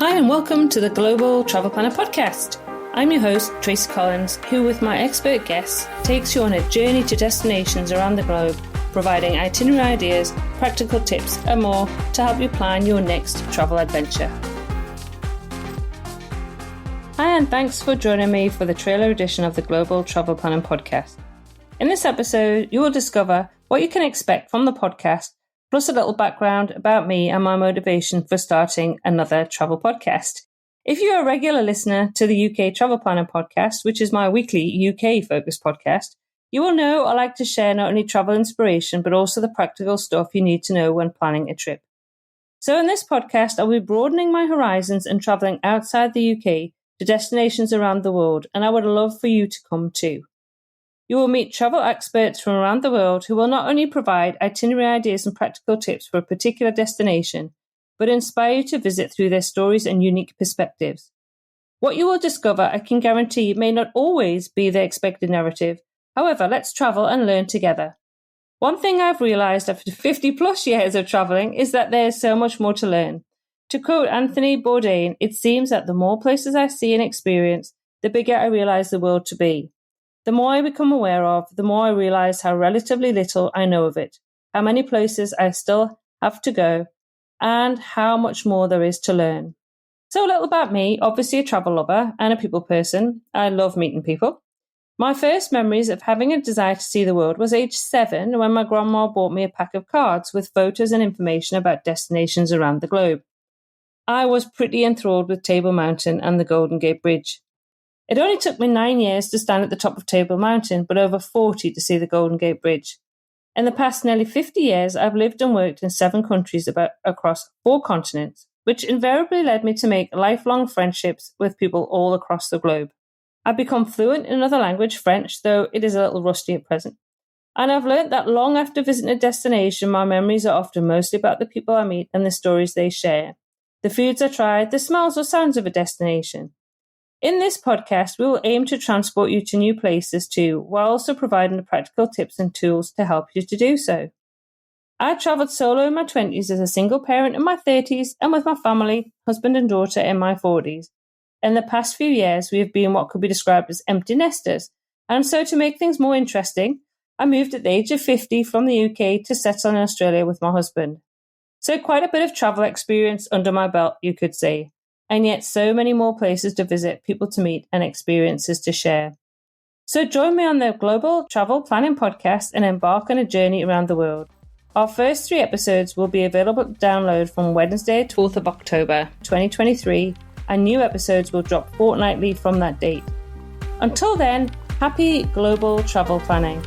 Hi and welcome to the Global Travel Planner Podcast. I'm your host, Tracy Collins, who with my expert guests takes you on a journey to destinations around the globe, providing itinerary ideas, practical tips and more to help you plan your next travel adventure. Hi and thanks for joining me for the trailer edition of the Global Travel Planning Podcast. In this episode, you will discover what you can expect from the podcast, plus a little background about me and my motivation for starting another travel podcast. If you're a regular listener to the UK Travel Planning Podcast, which is my weekly UK-focused podcast, you will know I like to share not only travel inspiration, but also the practical stuff you need to know when planning a trip. So in this podcast, I'll be broadening my horizons and traveling outside the UK to destinations around the world, and I would love for you to come too. You will meet travel experts from around the world who will not only provide itinerary ideas and practical tips for a particular destination, but inspire you to visit through their stories and unique perspectives. What you will discover, I can guarantee, may not always be the expected narrative. However, let's travel and learn together. One thing I've realized after 50 plus years of traveling is that there is so much more to learn. To quote Anthony Bourdain, it seems that the more places I see and experience, the bigger I realize the world to be. The more I become aware of, the more I realize how relatively little I know of it, how many places I still have to go, and how much more there is to learn. So a little about me, obviously a travel lover and a people person. I love meeting people. My first memories of having a desire to see the world was age 7 when my grandma bought me a pack of cards with photos and information about destinations around the globe. I was pretty enthralled with Table Mountain and the Golden Gate Bridge. It only took me 9 years to stand at the top of Table Mountain, but over 40 to see the Golden Gate Bridge. In the past nearly 50 years, I've lived and worked in 7 countries across 4 continents, which invariably led me to make lifelong friendships with people all across the globe. I've become fluent in another language, French, though it is a little rusty at present. And I've learnt that long after visiting a destination, my memories are often mostly about the people I meet and the stories they share, the foods I tried, the smells or sounds of a destination. In this podcast, we will aim to transport you to new places too, while also providing the practical tips and tools to help you to do so. I travelled solo in my 20s as a single parent in my 30s and with my family, husband and daughter in my 40s. In the past few years, we have been what could be described as empty nesters. And so to make things more interesting, I moved at the age of 50 from the UK to settle in Australia with my husband. So quite a bit of travel experience under my belt, you could say. And yet so many more places to visit, people to meet, and experiences to share. So join me on the Global Travel Planning Podcast and embark on a journey around the world. Our first 3 episodes will be available to download from Wednesday, 12th of October, 2023, and new episodes will drop fortnightly from that date. Until then, happy global travel planning.